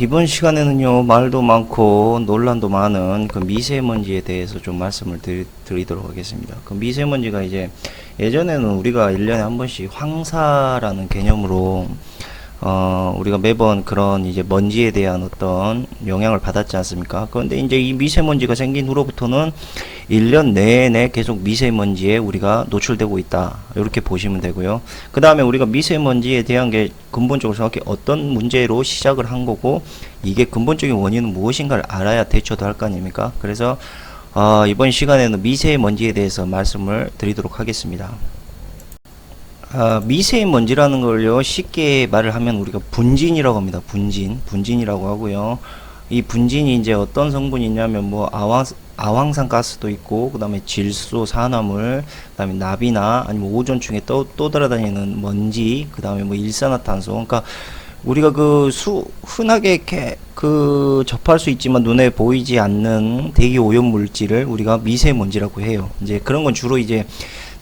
이번 시간에는요, 말도 많고 논란도 많은 그 미세먼지에 대해서 좀 말씀을 드리도록 하겠습니다. 그 미세먼지가 이제 예전에는 우리가 1년에 한 번씩 황사라는 개념으로 우리가 매번 그런 이제 먼지에 대한 어떤 영향을 받았지 않습니까? 그런데 이제 이 미세먼지가 생긴 후로부터는 1년 내내 계속 미세먼지에 우리가 노출되고 있다. 이렇게 보시면 되고요. 그 다음에 우리가 미세먼지에 대한 게 근본적으로 정확히 어떤 문제로 시작을 한 거고, 이게 근본적인 원인은 무엇인가를 알아야 대처도 할 거 아닙니까? 그래서 이번 시간에는 미세먼지에 대해서 말씀을 드리도록 하겠습니다. 미세먼지라는 걸요, 쉽게 말을 하면 우리가 분진이라고 합니다. 분진이라고 하고요. 이 분진이 이제 어떤 성분이 있냐면 뭐 아황산 가스도 있고, 그 다음에 질소, 산화물, 그 다음에 나비나 아니면 오존층에 떠돌아다니는 먼지, 그 다음에 뭐 일산화탄소. 그러니까 우리가 흔하게 접할 수 있지만 눈에 보이지 않는 대기 오염 물질을 우리가 미세먼지라고 해요. 이제 그런 건 주로 이제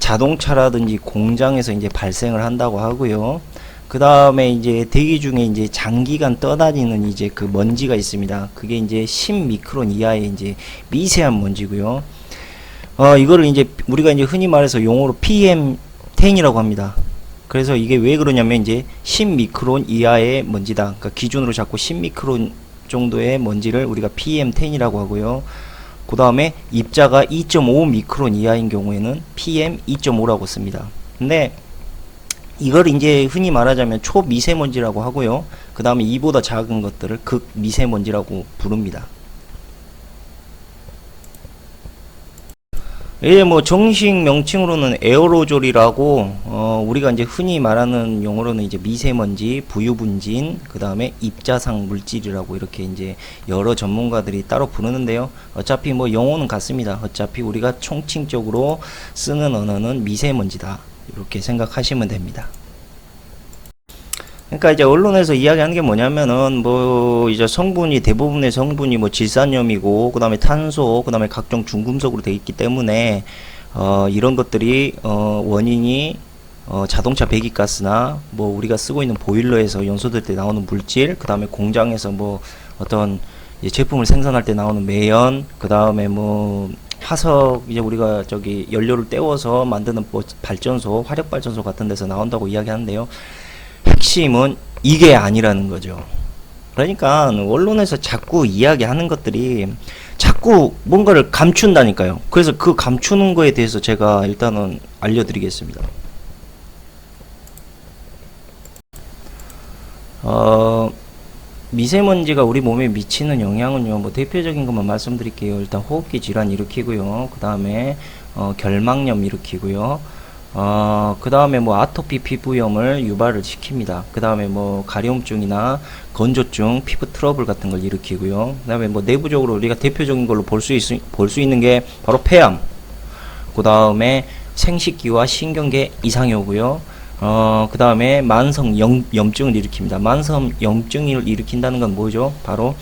자동차라든지 공장에서 이제 발생을 한다고 하고요. 그 다음에 이제 대기 중에 이제 장기간 떠다니는 이제 그 먼지가 있습니다. 그게 이제 10미크론 이하의 이제 미세한 먼지고요. 이거를 이제 우리가 이제 흔히 말해서 용어로 PM10이라고 합니다. 그래서 이게 왜 그러냐면 이제 10미크론 이하의 먼지다. 그러니까 기준으로 잡고 10미크론 정도의 먼지를 우리가 PM10이라고 하고요. 그 다음에 입자가 2.5 미크론 이하인 경우에는 PM2.5라고 씁니다. 근데 이걸 이제 흔히 말하자면 초미세먼지라고 하고요. 그 다음에 이보다 작은 것들을 극미세먼지라고 부릅니다. 예, 뭐 정식 명칭으로는 에어로졸이라고 우리가 이제 흔히 말하는 용어로는 이제 미세먼지, 부유분진, 그 다음에 입자상 물질이라고 이렇게 이제 여러 전문가들이 따로 부르는데요. 어차피 뭐 용어는 같습니다. 어차피 우리가 총칭적으로 쓰는 언어는 미세먼지다. 이렇게 생각하시면 됩니다. 그러니까 이제 언론에서 이야기하는 게 뭐냐면은 뭐 이제 성분이 대부분의 성분이 뭐 질산염이고, 그다음에 탄소, 그다음에 각종 중금속으로 되어 있기 때문에 이런 것들이 원인이 자동차 배기가스나 뭐 우리가 쓰고 있는 보일러에서 연소될 때 나오는 물질, 그다음에 공장에서 뭐 어떤 제품을 생산할 때 나오는 매연, 그다음에 뭐 화석, 이제 우리가 저기 연료를 떼워서 만드는 뭐 발전소, 화력 발전소 같은 데서 나온다고 이야기하는데요. 핵심은 이게 아니라는 거죠. 그러니까 언론에서 자꾸 이야기하는 것들이 자꾸 뭔가를 감춘다니까요. 그래서 그 감추는 거에 대해서 제가 일단은 알려드리겠습니다. 미세먼지가 우리 몸에 미치는 영향은요, 뭐 대표적인 것만 말씀드릴게요. 일단 호흡기 질환 일으키고요. 그 다음에 결막염 일으키고요. 그 다음에 뭐 아토피 피부염을 유발을 시킵니다. 그 다음에 뭐 가려움증이나 건조증, 피부 트러블 같은 걸 일으키고요. 그 다음에 뭐 내부적으로 우리가 대표적인 걸로 볼 수 있는 게 바로 폐암, 그 다음에 생식기와 신경계 이상이 오고요. 그 다음에 만성 염증을 일으킵니다. 만성 염증을 일으킨다는 건 뭐죠? 바로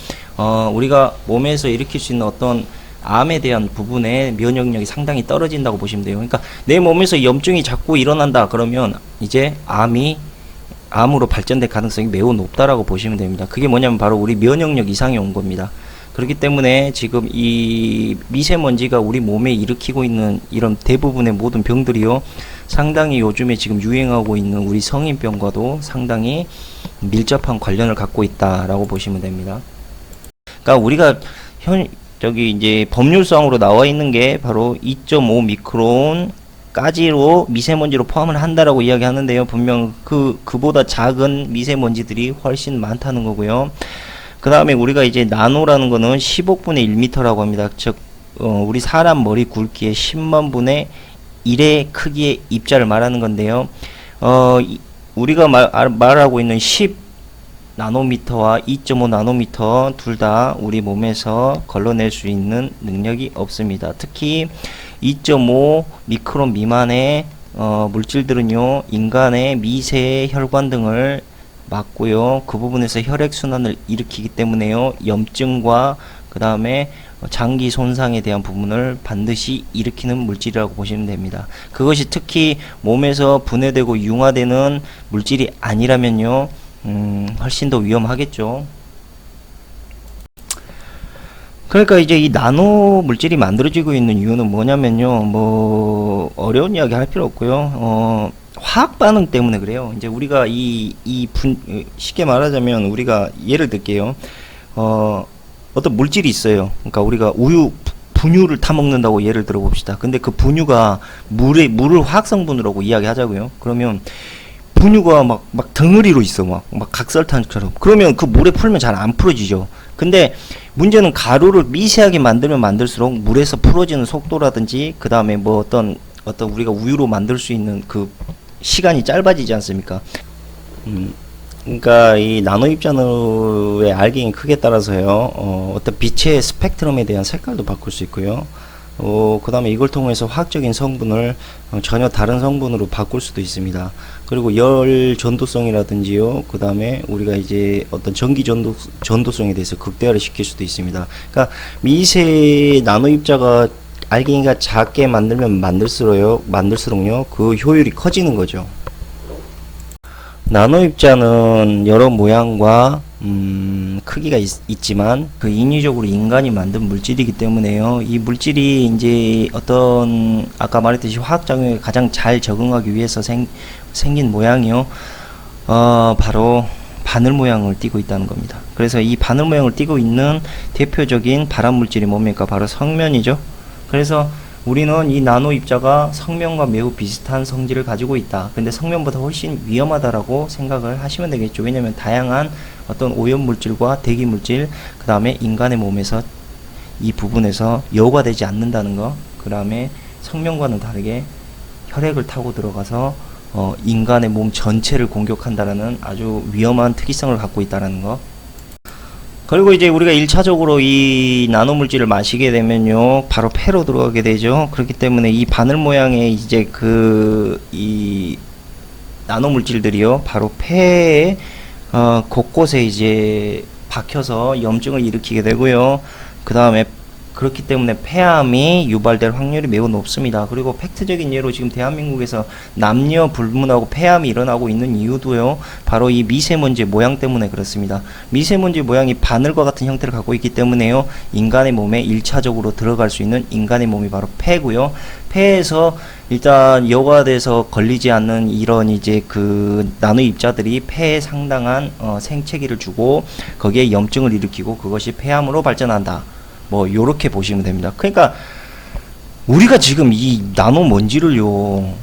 우리가 몸에서 일으킬 수 있는 어떤 암에 대한 부분의 면역력이 상당히 떨어진다고 보시면 돼요. 그러니까 내 몸에서 염증이 자꾸 일어난다 그러면 이제 암으로 발전될 가능성이 매우 높다라고 보시면 됩니다. 그게 뭐냐면 바로 우리 면역력 이상이 온 겁니다. 그렇기 때문에 지금 이 미세먼지가 우리 몸에 일으키고 있는 이런 대부분의 모든 병들이요, 상당히 요즘에 지금 유행하고 있는 우리 성인병과도 상당히 밀접한 관련을 갖고 있다라고 보시면 됩니다. 그러니까 우리가 저기 이제 법률상으로 나와 있는 게 바로 2.5 미크론까지로 미세먼지로 포함을 한다라고 이야기하는데요. 분명 그보다 작은 미세먼지들이 훨씬 많다는 거고요. 그 다음에 우리가 이제 나노라는 거는 10억분의 1m라고 합니다. 즉 우리 사람 머리 굵기의 10만 분의 1의 크기의 입자를 말하는 건데요. 우리가 말하고 있는 10 나노미터와 2.5 나노미터 둘 다 우리 몸에서 걸러낼 수 있는 능력이 없습니다. 특히 2.5 미크론 미만의 물질들은요, 인간의 미세 혈관 등을 막고요, 그 부분에서 혈액순환을 일으키기 때문에요, 염증과 그 다음에 장기 손상에 대한 부분을 반드시 일으키는 물질이라고 보시면 됩니다. 그것이 특히 몸에서 분해되고 융화되는 물질이 아니라면요, 훨씬 더 위험하겠죠. 그러니까 이제 이 나노 물질이 만들어지고 있는 이유는 뭐냐면요. 뭐 어려운 이야기 할 필요 없고요. 화학 반응 때문에 그래요. 이제 우리가 쉽게 말하자면 우리가 예를 들게요. 어떤 물질이 있어요. 그러니까 우리가 분유를 타 먹는다고 예를 들어 봅시다. 근데 그 분유가 물을 화학 성분으로 이야기하자고요. 그러면 분유가 막 덩어리로 있어. 막 각설탕처럼. 그러면 그 물에 풀면 잘 안 풀어지죠. 근데 문제는 가루를 미세하게 만들면 만들수록 물에서 풀어지는 속도라든지, 그 다음에 뭐 어떤 우리가 우유로 만들 수 있는 그 시간이 짧아지지 않습니까? 그러니까 이 나노 입자의 알갱이 크기에 따라서요, 어떤 빛의 스펙트럼에 대한 색깔도 바꿀 수 있고요. 그 다음에 이걸 통해서 화학적인 성분을 전혀 다른 성분으로 바꿀 수도 있습니다. 그리고 열 전도성이라든지요, 그 다음에 우리가 이제 어떤 전기 전도성에 대해서 극대화를 시킬 수도 있습니다. 그러니까 미세 나노 입자가 알갱이가 작게 만들면 만들수록요, 그 효율이 커지는 거죠. 나노 입자는 여러 모양과 크기가 있지만 그 인위적으로 인간이 만든 물질이기 때문에요. 이 물질이 이제 어떤 아까 말했듯이 화학작용에 가장 잘 적응하기 위해서 생긴 모양이요. 바로 바늘 모양을 띠고 있다는 겁니다. 그래서 이 바늘 모양을 띠고 있는 대표적인 발암 물질이 뭡니까? 바로 성면이죠. 그래서 우리는 이 나노 입자가 성면과 매우 비슷한 성질을 가지고 있다. 근데 성면보다 훨씬 위험하다라고 생각을 하시면 되겠죠. 왜냐면 다양한 어떤 오염 물질과 대기 물질, 그 다음에 인간의 몸에서 이 부분에서 여과되지 않는다는 거, 그 다음에 성면과는 다르게 혈액을 타고 들어가서 인간의 몸 전체를 공격한다라는 아주 위험한 특이성을 갖고 있다는 거. 그리고 이제 우리가 1차적으로 이 나노 물질을 마시게 되면요, 바로 폐로 들어가게 되죠. 그렇기 때문에 이 바늘 모양의 이제 이 나노 물질들이요, 바로 폐에 곳곳에 이제 박혀서 염증을 일으키게 되고요. 그 다음에 그렇기 때문에 폐암이 유발될 확률이 매우 높습니다. 그리고 팩트적인 예로 지금 대한민국에서 남녀 불문하고 폐암이 일어나고 있는 이유도요, 바로 이 미세먼지 모양 때문에 그렇습니다. 미세먼지 모양이 바늘과 같은 형태를 갖고 있기 때문에요, 인간의 몸에 1차적으로 들어갈 수 있는 인간의 몸이 바로 폐고요. 폐에서 일단 여과돼서 걸리지 않는 이런 이제 그 나노 입자들이 폐에 상당한 생체기를 주고 거기에 염증을 일으키고 그것이 폐암으로 발전한다. 뭐 요렇게 보시면 됩니다. 그러니까 우리가 지금 이 나노 먼지를요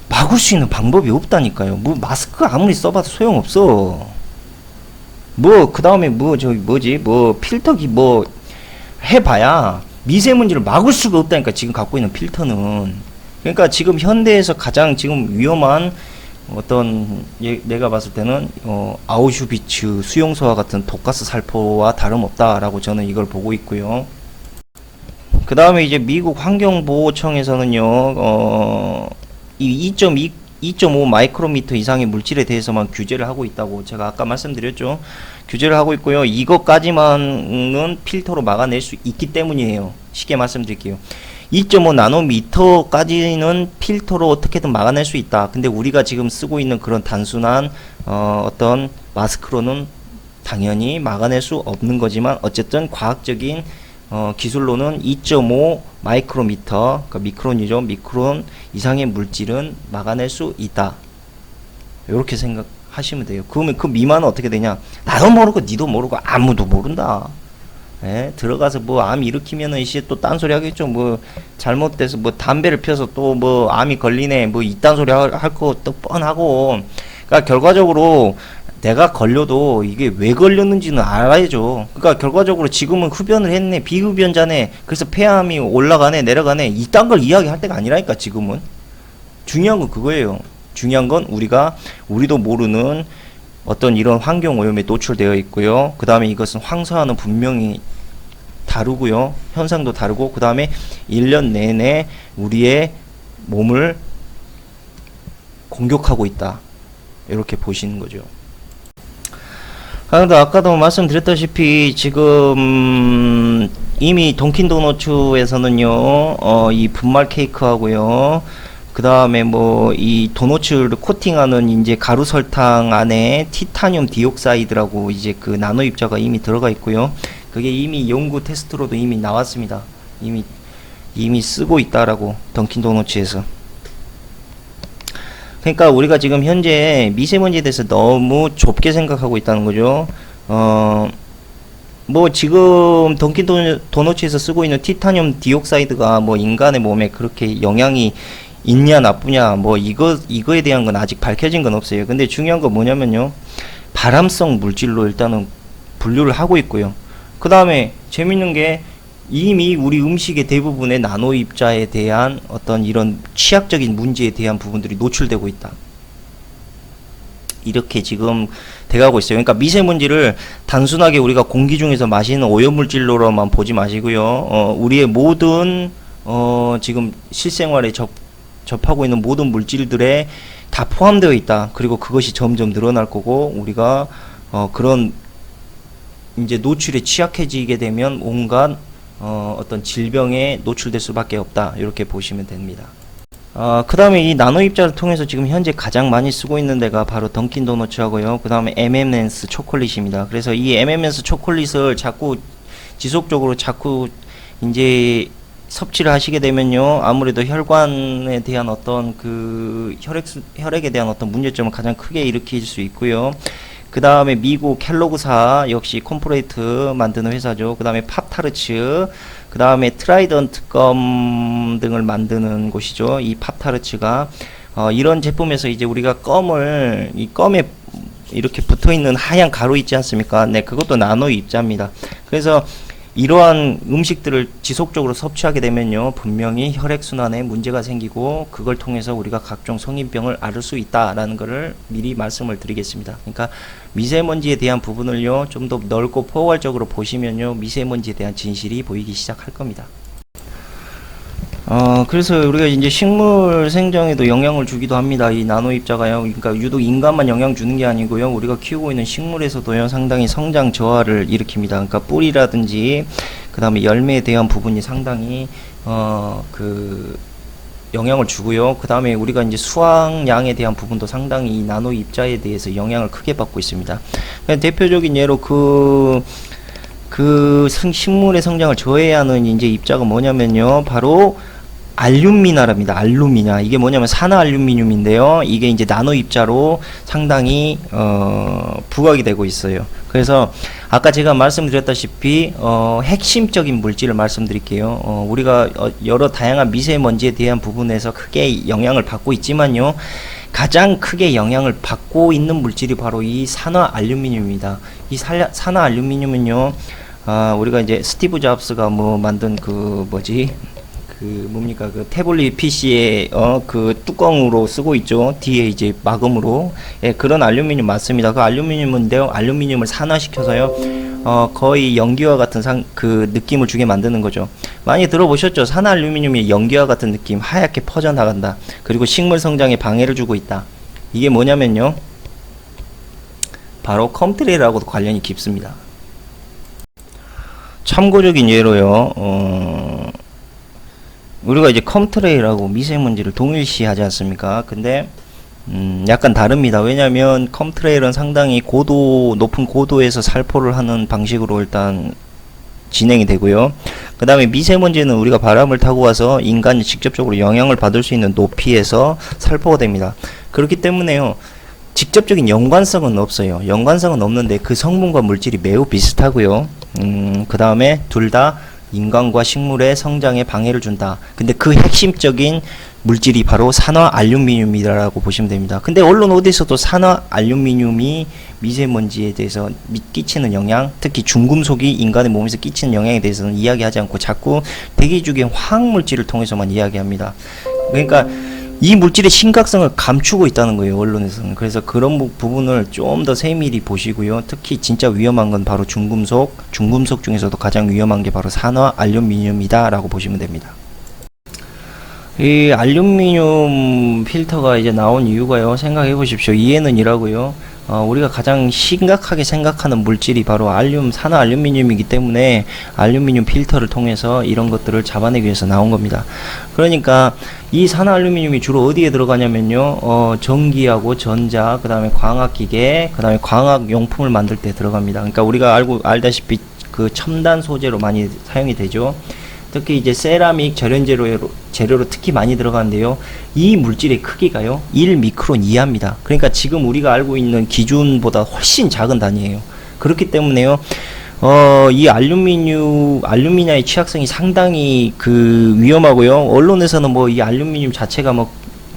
막을 수 있는 방법이 없다니까요. 뭐 마스크 아무리 써봐도 소용없어. 뭐 그 다음에 뭐 필터기 뭐 해봐야 미세먼지를 막을 수가 없다니까, 지금 갖고 있는 필터는. 그러니까 지금 현대에서 가장 지금 위험한 어떤 내가 봤을 때는 아우슈비츠 수용소와 같은 독가스 살포와 다름없다라고 저는 이걸 보고 있고요. 그 다음에 이제 미국 환경보호청에서는요, 이 2.5 마이크로미터 이상의 물질에 대해서만 규제를 하고 있다고 제가 아까 말씀드렸죠. 규제를 하고 있고요. 이것까지만은 필터로 막아낼 수 있기 때문이에요. 쉽게 말씀드릴게요. 2.5 나노미터까지는 필터로 어떻게든 막아낼 수 있다. 근데 우리가 지금 쓰고 있는 그런 단순한 어떤 마스크로는 당연히 막아낼 수 없는 거지만, 어쨌든 과학적인 기술로는 2.5 마이크로미터, 그러니까 미크론이죠. 미크론 이상의 물질은 막아낼 수 있다. 이렇게 생각하시면 돼요. 그러면 그 미만은 어떻게 되냐? 나도 모르고 니도 모르고 아무도 모른다. 예, 들어가서 뭐 암 일으키면은 이제 또 딴소리 하겠죠. 뭐 잘못돼서 뭐 담배를 피워서 또 뭐 암이 걸리네, 뭐 이딴 소리 할 거 또 뻔하고. 그러니까 결과적으로 내가 걸려도 이게 왜 걸렸는지는 알아야죠. 그러니까 결과적으로 지금은 흡연을 했네, 비흡연자네, 그래서 폐암이 올라가네 내려가네, 이딴 걸 이야기할 때가 아니라니까. 지금은 중요한 건 그거예요. 중요한 건 우리도 모르는 어떤 이런 환경 오염에 노출되어 있고요. 그 다음에 이것은 황사와는 분명히 다르고요. 현상도 다르고, 그 다음에 1년 내내 우리의 몸을 공격하고 있다. 이렇게 보시는 거죠. 그런데 아까도 말씀드렸다시피 지금 이미 돈킨도너츠에서는요, 이 분말 케이크 하고요, 그 다음에 뭐 이 도너츠를 코팅하는 이제 가루 설탕 안에 티타늄 디옥사이드라고 이제 그 나노 입자가 이미 들어가 있고요. 그게 이미 연구 테스트로도 이미 나왔습니다. 이미 쓰고 있다라고, 던킨도너츠에서. 그러니까 우리가 지금 현재 미세먼지에 대해서 너무 좁게 생각하고 있다는 거죠. 뭐 지금 던킨도너츠에서 쓰고 있는 티타늄 디옥사이드가 뭐 인간의 몸에 그렇게 영향이 있냐 나쁘냐 뭐 이거에 대한 건 아직 밝혀진 건 없어요. 근데 중요한 건 뭐냐면요, 발암성 물질로 일단은 분류를 하고 있고요. 그 다음에 재밌는 게 이미 우리 음식의 대부분의 나노 입자에 대한 어떤 이런 취약적인 문제에 대한 부분들이 노출되고 있다, 이렇게 지금 돼가고 있어요. 그러니까 미세먼지를 단순하게 우리가 공기 중에서 마시는 오염물질로만 보지 마시고요, 우리의 모든 지금 실생활에 접하고 있는 모든 물질들에 다 포함되어 있다. 그리고 그것이 점점 늘어날 거고, 우리가 그런 이제 노출에 취약해지게 되면 온갖 어떤 질병에 노출될 수밖에 없다, 이렇게 보시면 됩니다. 그 다음에 이 나노 입자를 통해서 지금 현재 가장 많이 쓰고 있는 데가 바로 던킨 도너츠하고요, 그 다음에 M&M's 초콜릿입니다. 그래서 이 M&M's 초콜릿을 자꾸 지속적으로 자꾸 이제 섭취를 하시게 되면요, 아무래도 혈관에 대한 어떤 그 혈액에 대한 어떤 문제점을 가장 크게 일으킬 수 있고요. 그 다음에 미국 켈로그사, 역시 콤프레이트 만드는 회사죠. 그 다음에 팝타르츠, 그 다음에 트라이던트 껌 등을 만드는 곳이죠. 이 팝타르츠가 이런 제품에서 이제 우리가 이 껌에 이렇게 붙어있는 하얀 가루 있지 않습니까? 네, 그것도 나노 입자입니다. 그래서 이러한 음식들을 지속적으로 섭취하게 되면요, 분명히 혈액순환에 문제가 생기고, 그걸 통해서 우리가 각종 성인병을 앓을 수 있다라는 것을 미리 말씀을 드리겠습니다. 그러니까 미세먼지에 대한 부분을요, 좀 더 넓고 포괄적으로 보시면요, 미세먼지에 대한 진실이 보이기 시작할 겁니다. 그래서 우리가 이제 식물 생장에도 영향을 주기도 합니다. 이 나노 입자가요. 그러니까 유독 인간만 영향 주는 게 아니고요, 우리가 키우고 있는 식물에서도요, 상당히 성장 저하를 일으킵니다. 그러니까 뿌리라든지, 그 다음에 열매에 대한 부분이 상당히, 영향을 주고요. 그 다음에 우리가 이제 수확량에 대한 부분도 상당히 이 나노 입자에 대해서 영향을 크게 받고 있습니다. 대표적인 예로 식물의 성장을 저해하는 이제 입자가 뭐냐면요, 바로 알루미나랍니다. 알루미나. 이게 뭐냐면 산화알루미늄인데요. 이게 이제 나노 입자로 상당히 부각이 되고 있어요. 그래서 아까 제가 말씀드렸다시피 핵심적인 물질을 말씀드릴게요. 우리가 여러 다양한 미세먼지에 대한 부분에서 크게 영향을 받고 있지만요, 가장 크게 영향을 받고 있는 물질이 바로 이 산화알루미늄입니다. 이 산화알루미늄은요, 우리가 이제 스티브 잡스가 만든 그 태블릿 PC에 그 뚜껑으로 쓰고 있죠. 뒤에 이제 마금으로. 예, 그런 알루미늄 맞습니다. 그 알루미늄인데요, 알루미늄을 산화시켜서요, 거의 연기와 같은 그 느낌을 주게 만드는 거죠. 많이 들어보셨죠? 산화알루미늄이 연기와 같은 느낌, 하얗게 퍼져나간다. 그리고 식물 성장에 방해를 주고 있다. 이게 뭐냐면요, 바로 컴트레일하고도 관련이 깊습니다. 참고적인 예로요, 우리가 이제 컴트레일하고 미세먼지를 동일시하지 않습니까? 근데 약간 다릅니다. 왜냐하면 컴트레일은 상당히 높은 고도에서 살포를 하는 방식으로 일단 진행이 되고요. 그 다음에 미세먼지는 우리가 바람을 타고 와서 인간이 직접적으로 영향을 받을 수 있는 높이에서 살포가 됩니다. 그렇기 때문에요, 직접적인 연관성은 없어요. 연관성은 없는데 그 성분과 물질이 매우 비슷하고요. 그 다음에 둘 다 인간과 식물의 성장에 방해를 준다. 근데 그 핵심적인 물질이 바로 산화알루미늄이라고 보시면 됩니다. 근데 언론 어디서도 산화알루미늄이 미세먼지에 대해서 끼치는 영향, 특히 중금속이 인간의 몸에서 끼치는 영향에 대해서는 이야기하지 않고 자꾸 대기 중의 화학물질을 통해서만 이야기합니다. 그러니까 이 물질의 심각성을 감추고 있다는 거예요, 언론에서는. 그래서 그런 부분을 좀 더 세밀히 보시고요. 특히 진짜 위험한 건 바로 중금속 중에서도 가장 위험한 게 바로 산화알루미늄이다 라고 보시면 됩니다. 이 알루미늄 필터가 이제 나온 이유가요, 생각해 보십시오. 이해는 이라고요. 우리가 가장 심각하게 생각하는 물질이 바로 산화알루미늄이기 때문에 알루미늄 필터를 통해서 이런 것들을 잡아내기 위해서 나온 겁니다. 그러니까 이 산화알루미늄이 주로 어디에 들어가냐면요, 전기하고 전자, 그 다음에 광학기계, 그 다음에 광학용품을 만들 때 들어갑니다. 그러니까 우리가 알다시피 그 첨단 소재로 많이 사용이 되죠. 특히 이제 세라믹 절연 재료로 특히 많이 들어가는데요. 이 물질의 크기가요 1미크론 이하입니다. 그러니까 지금 우리가 알고 있는 기준보다 훨씬 작은 단위예요. 그렇기 때문에요. 이 알루미늄의 취약성이 상당히 그 위험하고요. 언론에서는 뭐 이 알루미늄 자체가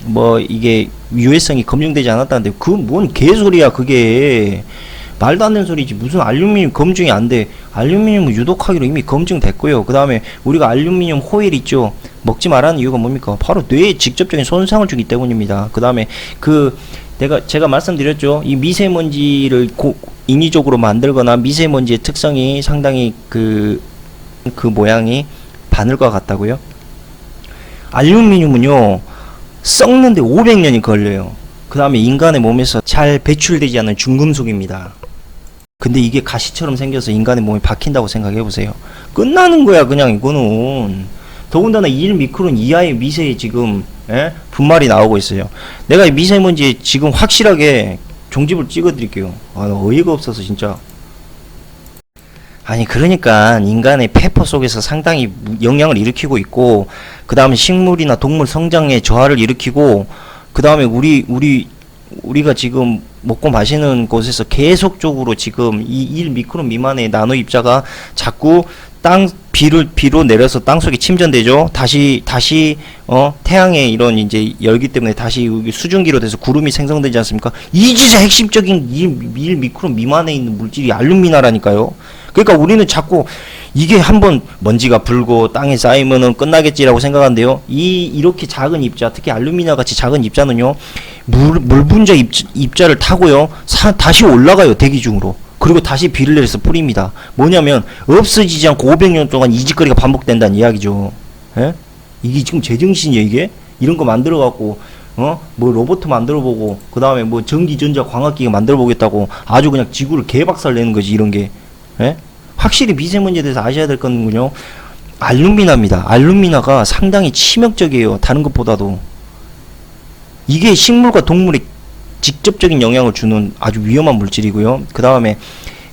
뭐 이게 유해성이 검증되지 않았다는데 그 뭔 개소리야 그게. 말도 안 되는 소리지. 무슨 알루미늄 검증이 안 돼. 알루미늄은 유독하기로 이미 검증됐고요. 그 다음에 우리가 알루미늄 호일 있죠. 먹지 말라는 이유가 뭡니까? 바로 뇌에 직접적인 손상을 주기 때문입니다. 그 다음에 제가 말씀드렸죠. 이 미세먼지를 인위적으로 만들거나 미세먼지의 특성이 상당히 그 모양이 바늘과 같다고요. 알루미늄은요 썩는데 500년이 걸려요. 그 다음에 인간의 몸에서 잘 배출되지 않는 중금속입니다. 근데 이게 가시처럼 생겨서 인간의 몸에 박힌다고 생각해보세요. 끝나는 거야 그냥 이거는. 더군다나 1미크론 이하의 미세의 지금 분말이 나오고 있어요. 내가 이 미세먼지에 지금 확실하게 종집을 찍어드릴게요. 어이가 없어서 진짜. 아니 그러니까 인간의 폐포 속에서 상당히 영향을 일으키고 있고, 그 다음에 식물이나 동물 성장에 저하를 일으키고, 그 다음에 우리가 지금 먹고 마시는 곳에서 계속적으로 지금 이 1미크론 미만의 나노 입자가 자꾸 비로 내려서 땅속에 침전되죠. 다시 태양의 이런 이제 열기 때문에 다시 수증기로 돼서 구름이 생성되지 않습니까? 이 진짜 핵심적인 1미크론 미만에 있는 물질이 알루미나라니까요. 그러니까 우리는 자꾸 이게 한번 먼지가 불고 땅에 쌓이면은 끝나겠지라고 생각하는데요. 이렇게 작은 입자, 특히 알루미나 같이 작은 입자는요, 물 분자 입자를 타고요, 다시 올라가요, 대기 중으로. 그리고 다시 비를 내려서 뿌립니다. 뭐냐면, 없어지지 않고 500년 동안 이 짓거리가 반복된다는 이야기죠. 예? 이게 지금 제정신이에요, 이게? 이런 거 만들어갖고, 뭐 로봇 만들어보고, 그 다음에 뭐 전기전자 광학기가 만들어보겠다고 아주 그냥 지구를 개박살 내는 거지, 이런 게. 예? 확실히 미세먼지에 대해서 아셔야 될 건군요. 알루미나입니다. 알루미나가 상당히 치명적이에요. 다른 것보다도. 이게 식물과 동물에 직접적인 영향을 주는 아주 위험한 물질이고요. 그 다음에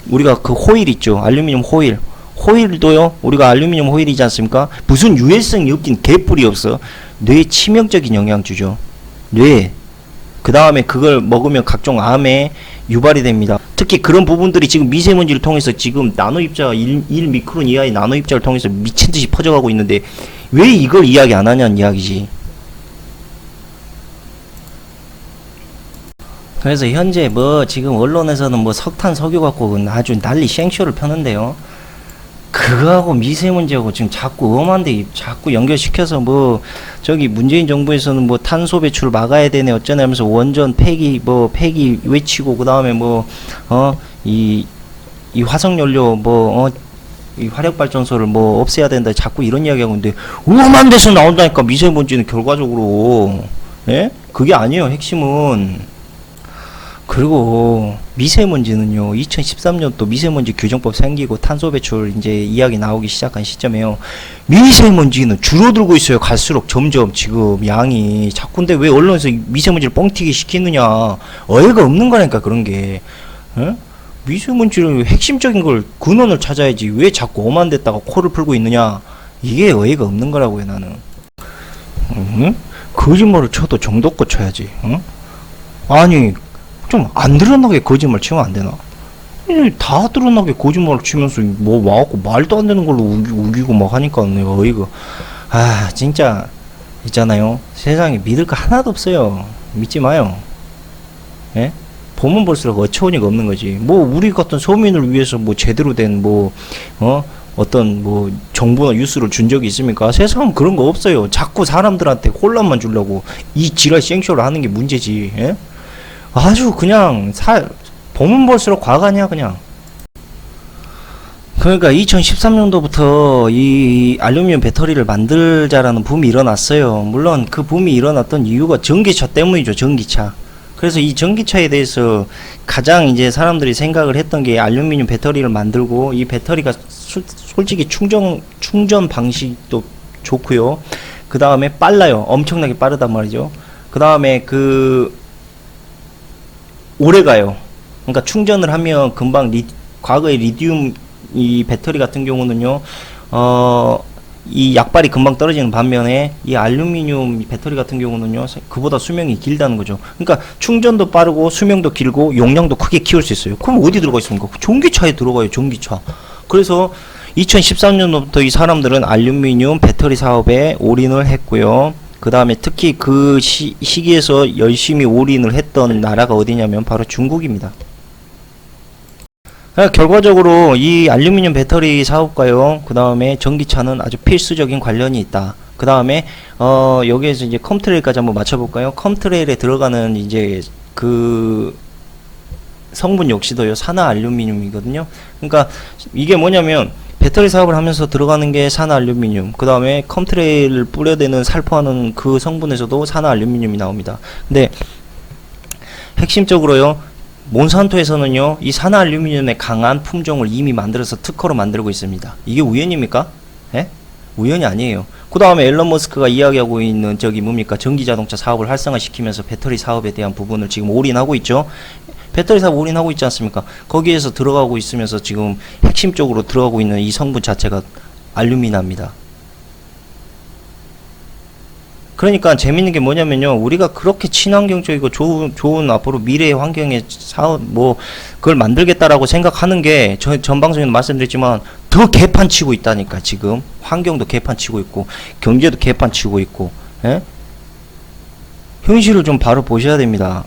우리가 그 호일 있죠. 알루미늄 호일. 호일도요. 우리가 알루미늄 호일이지 않습니까? 무슨 유해성이 없긴 개뿔이 없어. 뇌에 치명적인 영향 주죠. 뇌에. 그 다음에 그걸 먹으면 각종 암에 유발이 됩니다. 특히 그런 부분들이 지금 미세먼지를 통해서 지금 나노 입자 1미크론 이하의 나노 입자를 통해서 미친듯이 퍼져가고 있는데 왜 이걸 이야기 안 하냐는 이야기지. 그래서 현재 뭐 지금 언론에서는 뭐 석탄 석유 갖고 아주 난리 쌩쇼를 펴는데요. 그거하고 미세먼지하고 지금 자꾸 엄한데 자꾸 연결시켜서 뭐 저기 문재인 정부에서는 뭐 탄소 배출 막아야 되네 어쩌네 하면서 원전 폐기 외치고, 그 다음에 뭐 이 화석 연료 이 화력 발전소를 뭐 없애야 된다 자꾸 이런 이야기 하고 있는데 엄한 데서 나온다니까. 미세먼지는 결과적으로 그게 아니에요, 핵심은. 그리고 미세먼지는요, 2013년도 미세먼지 규정법 생기고 탄소 배출 이제 이야기 나오기 시작한 시점에요, 미세먼지는 줄어들고 있어요. 갈수록 점점 지금 양이. 자꾸 근데 왜 언론에서 미세먼지를 뻥튀기 시키느냐. 어이가 없는 거라니까 그런 게. 미세먼지를 핵심적인 걸 근원을 찾아야지 왜 자꾸 엄한 데다가 코를 풀고 있느냐. 이게 어이가 없는 거라고요, 나는. 거짓말을 쳐도 정도껏 쳐야지. 아니 좀 안 드러나게 거짓말 치면 안 되나? 다 드러나게 거짓말을 치면서 뭐 와갖고 말도 안 되는 걸로 우기고 막 하니까 내가 어이가. 진짜 있잖아요. 세상에 믿을 거 하나도 없어요. 믿지 마요. 예? 보면 볼수록 어처구니가 없는 거지. 뭐 우리 같은 서민을 위해서 뭐 제대로 된 어떤 뭐 정보나 뉴스를 준 적이 있습니까? 세상은 그런 거 없어요. 자꾸 사람들한테 혼란만 주려고 이 지랄 시행쇼를 하는 게 문제지. 예? 아주 그냥 보면 볼수록 과하냐 그냥. 그러니까 2013년도부터 이 알루미늄 배터리를 만들자라는 붐이 일어났어요. 물론 그 붐이 일어났던 이유가 전기차 때문이죠. 전기차. 그래서 이 전기차에 대해서 가장 이제 사람들이 생각을 했던 게 알루미늄 배터리를 만들고, 이 배터리가 솔직히 충전 방식도 좋고요. 그 다음에 빨라요. 엄청나게 빠르단 말이죠. 그 다음에 오래 가요. 그러니까 충전을 하면 금방 과거에 리튬 이 배터리 같은 경우는요, 이 약발이 금방 떨어지는 반면에 이 알루미늄 배터리 같은 경우는요, 그보다 수명이 길다는 거죠. 그러니까 충전도 빠르고 수명도 길고 용량도 크게 키울 수 있어요. 그럼 어디 들어가 있습니까? 전기차에 들어가요, 전기차. 그래서 2013년부터 이 사람들은 알루미늄 배터리 사업에 올인을 했고요. 그 다음에 특히 그 시기에서 열심히 올인을 했던 나라가 어디냐면 바로 중국입니다. 결과적으로 이 알루미늄 배터리 사업과요, 그 다음에 전기차는 아주 필수적인 관련이 있다. 그 다음에 여기에서 이제 컴트레일까지 한번 맞춰볼까요? 컴트레일에 들어가는 이제 그 성분 역시도요, 산화 알루미늄이거든요. 그러니까 이게 뭐냐면 배터리 사업을 하면서 들어가는 게 산화 알루미늄, 그 다음에 컴트레일을 뿌려대는 살포하는 그 성분에서도 산화 알루미늄이 나옵니다. 근데 핵심적으로요, 몬산토에서는요, 이 산화 알루미늄의 강한 품종을 이미 만들어서 특허로 만들고 있습니다. 이게 우연입니까? 예? 우연이 아니에요. 그 다음에 앨런 머스크가 이야기하고 있는 저기 뭡니까? 전기자동차 사업을 활성화시키면서 배터리 사업에 대한 부분을 지금 올인하고 있죠. 배터리 사업 올인하고 있지 않습니까? 거기에서 들어가고 있으면서 지금 핵심적으로 들어가고 있는 이 성분 자체가 알루미나입니다. 그러니까 재밌는 게 뭐냐면요, 우리가 그렇게 친환경적이고 좋은 앞으로 미래의 환경에 사업 그걸 만들겠다라고 생각하는 게 전 방송에도 말씀드렸지만 더 개판치고 있다니까. 지금 환경도 개판치고 있고 경제도 개판치고 있고. 예? 현실을 좀 바로 보셔야 됩니다.